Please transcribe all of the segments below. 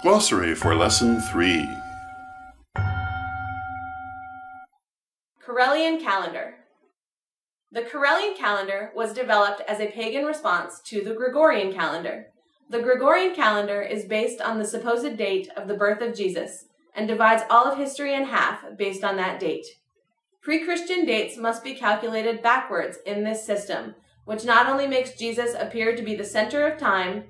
Glossary for Lesson 3. Corellian calendar. The Corellian calendar was developed as a pagan response to the Gregorian calendar. The Gregorian calendar is based on the supposed date of the birth of Jesus and divides all of history in half based on that date. Pre-Christian dates must be calculated backwards in this system, which not only makes Jesus appear to be the center of time,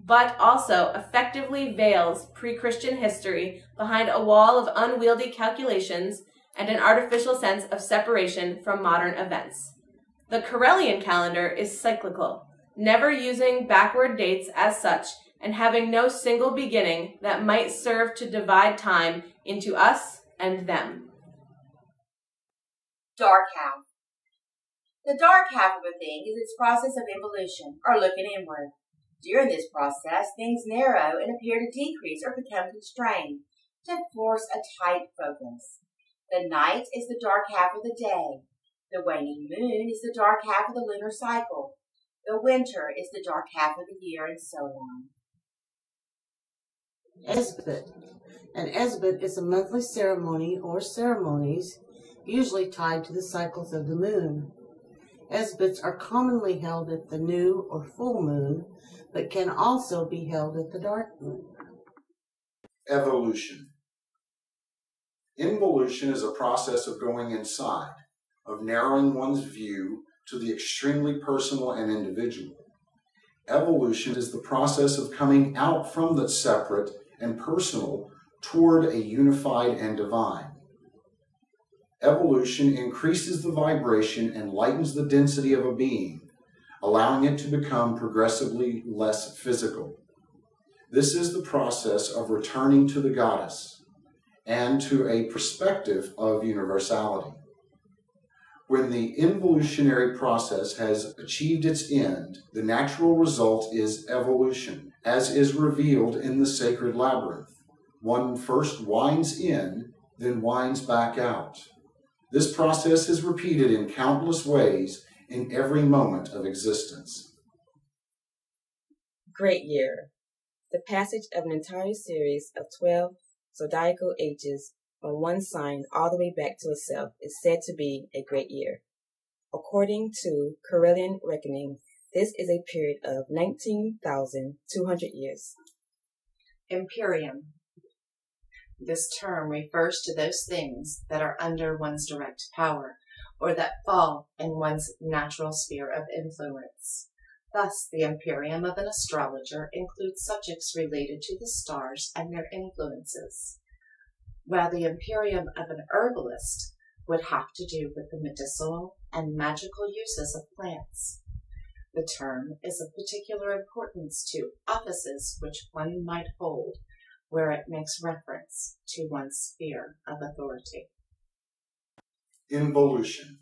but also effectively veils pre-Christian history behind a wall of unwieldy calculations and an artificial sense of separation from modern events. The Corellian calendar is cyclical, never using backward dates as such and having no single beginning that might serve to divide time into us and them. Dark half. The dark half of a thing is its process of evolution, or looking inward. During this process, things narrow and appear to decrease or become constrained, to force a tight focus. The night is the dark half of the day. The waning moon is the dark half of the lunar cycle. The winter is the dark half of the year, and so on. Esbit. An esbit is a monthly ceremony or ceremonies, usually tied to the cycles of the moon. Esbits are commonly held at the new or full moon, but can also be held at the dark moon. Evolution. Involution is a process of going inside, of narrowing one's view to the extremely personal and individual. Evolution is the process of coming out from the separate and personal toward a unified and divine. Evolution increases the vibration and lightens the density of a being, allowing it to become progressively less physical. This is the process of returning to the goddess and to a perspective of universality. When the involutionary process has achieved its end, the natural result is evolution, as is revealed in the sacred labyrinth. One first winds in, then winds back out. This process is repeated in countless ways in every moment of existence. Great year. The passage of an entire series of 12 zodiacal ages from one sign all the way back to itself is said to be a great year. According to Corellian reckoning, this is a period of 19,200 years. Imperium. This term refers to those things that are under one's direct power, or that fall in one's natural sphere of influence. Thus, the imperium of an astrologer includes subjects related to the stars and their influences, while the imperium of an herbalist would have to do with the medicinal and magical uses of plants. The term is of particular importance to offices which one might hold, where it makes reference to one's sphere of authority. Involution.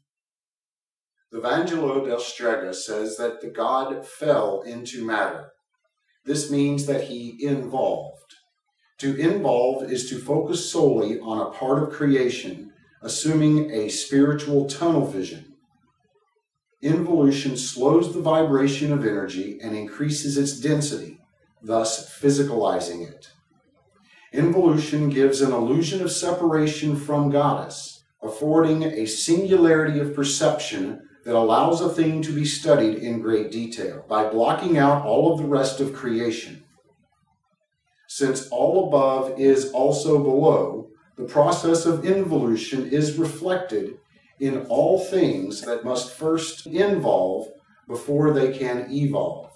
The Vangelo del Strega says that the god fell into matter. This means that he involved. To involve is to focus solely on a part of creation, assuming a spiritual tunnel vision. Involution slows the vibration of energy and increases its density, thus physicalizing it. Involution gives an illusion of separation from goddess, affording a singularity of perception that allows a thing to be studied in great detail by blocking out all of the rest of creation. Since all above is also below, the process of involution is reflected in all things that must first involve before they can evolve.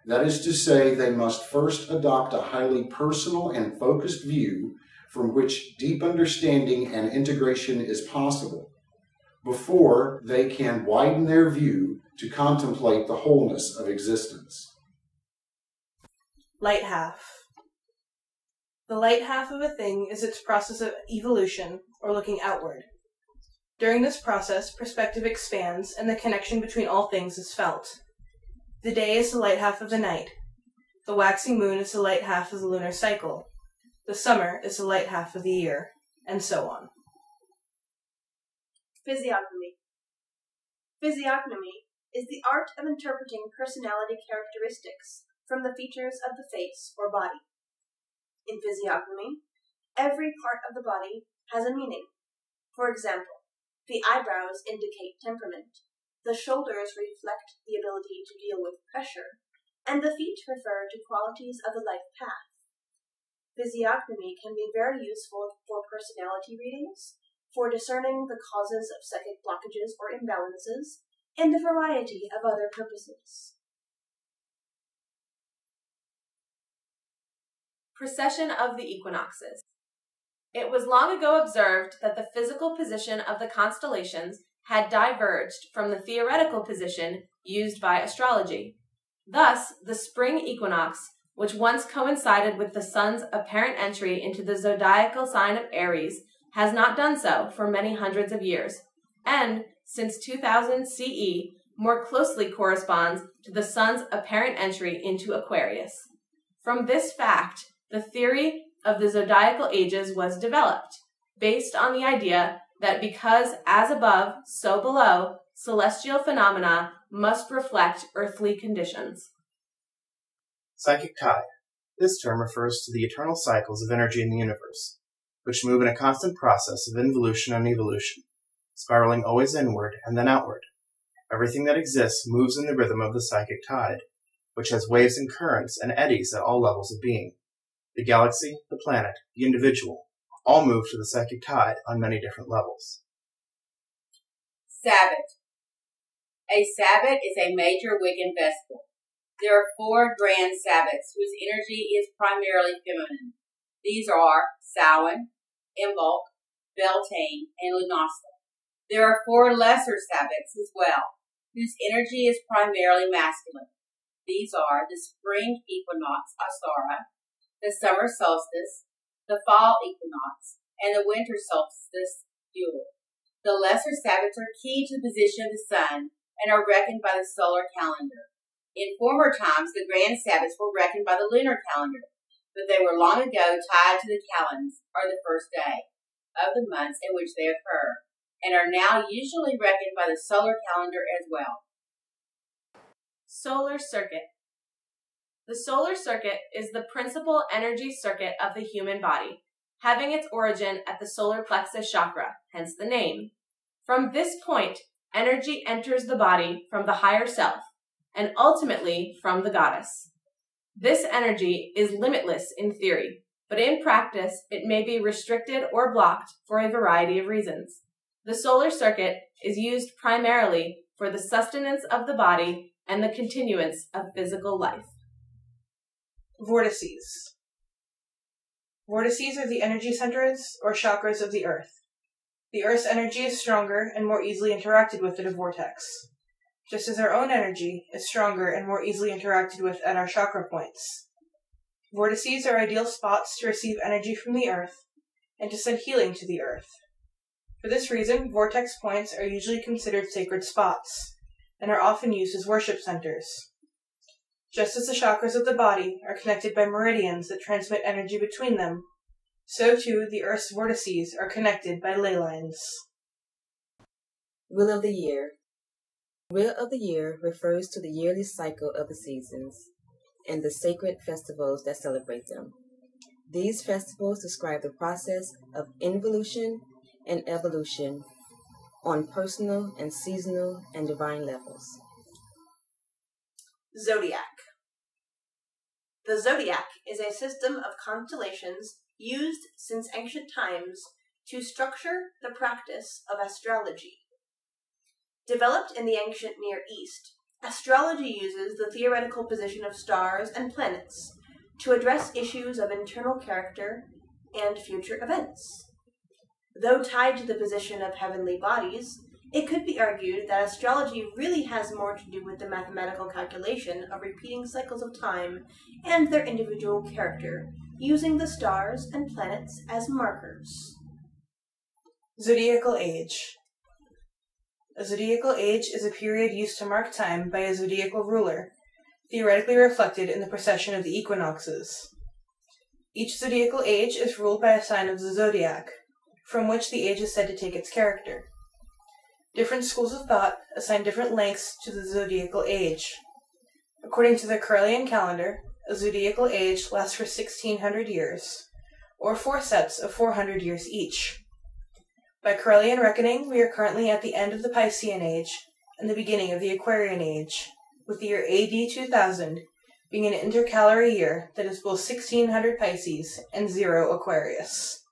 That is to say, they must first adopt a highly personal and focused view from which deep understanding and integration is possible, before they can widen their view to contemplate the wholeness of existence. Light half. The light half of a thing is its process of evolution, or looking outward. During this process, perspective expands and the connection between all things is felt. The day is the light half of the night. The waxing moon is the light half of the lunar cycle. The summer is the light half of the year, and so on. Physiognomy. Physiognomy is the art of interpreting personality characteristics from the features of the face or body. In physiognomy, every part of the body has a meaning. For example, the eyebrows indicate temperament, the shoulders reflect the ability to deal with pressure, and the feet refer to qualities of the life path. Physiognomy can be very useful for personality readings, for discerning the causes of psychic blockages or imbalances, and a variety of other purposes. Precession of the equinoxes. It was long ago observed that the physical position of the constellations had diverged from the theoretical position used by astrology. Thus, the spring equinox, which once coincided with the sun's apparent entry into the zodiacal sign of Aries, has not done so for many hundreds of years, and, since 2000 CE, more closely corresponds to the sun's apparent entry into Aquarius. From this fact, the theory of the zodiacal ages was developed, based on the idea that because as above, so below, celestial phenomena must reflect earthly conditions. Psychic tide. This term refers to the eternal cycles of energy in the universe, which move in a constant process of involution and evolution, spiraling always inward and then outward. Everything that exists moves in the rhythm of the psychic tide, which has waves and currents and eddies at all levels of being. The galaxy, the planet, the individual, all move to the psychic tide on many different levels. Sabbath. A Sabbath is a major Wiccan festival. There are 4 grand Sabbats whose energy is primarily feminine. These are Samhain, Imbolc, Beltane, and Lughnasadh. There are 4 lesser Sabbats as well, whose energy is primarily masculine. These are the spring equinox, Asara, the summer solstice, the fall equinox, and the winter solstice, Yule. The lesser Sabbats are key to the position of the sun and are reckoned by the solar calendar. In former times, the grand Sabbats were reckoned by the lunar calendar, but they were long ago tied to the calends, or the first day, of the months in which they occur, and are now usually reckoned by the solar calendar as well. Solar circuit. The solar circuit is the principal energy circuit of the human body, having its origin at the solar plexus chakra, hence the name. From this point, energy enters the body from the higher self, and ultimately from the goddess. This energy is limitless in theory, but in practice it may be restricted or blocked for a variety of reasons. The solar circuit is used primarily for the sustenance of the body and the continuance of physical life. Vortices. Vortices are the energy centers or chakras of the Earth. The Earth's energy is stronger and more easily interacted with at a vortex, just as our own energy is stronger and more easily interacted with at our chakra points. Vortices are ideal spots to receive energy from the Earth and to send healing to the Earth. For this reason, vortex points are usually considered sacred spots and are often used as worship centers. Just as the chakras of the body are connected by meridians that transmit energy between them, so too the Earth's vortices are connected by ley lines. Wheel of the Year. Wheel of the Year refers to the yearly cycle of the seasons and the sacred festivals that celebrate them. These festivals describe the process of involution and evolution on personal and seasonal and divine levels. Zodiac. The zodiac is a system of constellations used since ancient times to structure the practice of astrology. Developed in the ancient Near East, astrology uses the theoretical position of stars and planets to address issues of internal character and future events. Though tied to the position of heavenly bodies, it could be argued that astrology really has more to do with the mathematical calculation of repeating cycles of time and their individual character, using the stars and planets as markers. Zodiacal age. A zodiacal age is a period used to mark time by a zodiacal ruler, theoretically reflected in the precession of the equinoxes. Each zodiacal age is ruled by a sign of the zodiac, from which the age is said to take its character. Different schools of thought assign different lengths to the zodiacal age. According to the Correllian calendar, a zodiacal age, lasts for 1600 years, or 4 sets of 400 years each. By Corellian reckoning, we are currently at the end of the Piscean Age and the beginning of the Aquarian Age, with the year AD 2000 being an intercalary year that is both 1600 Pisces and 0 Aquarius.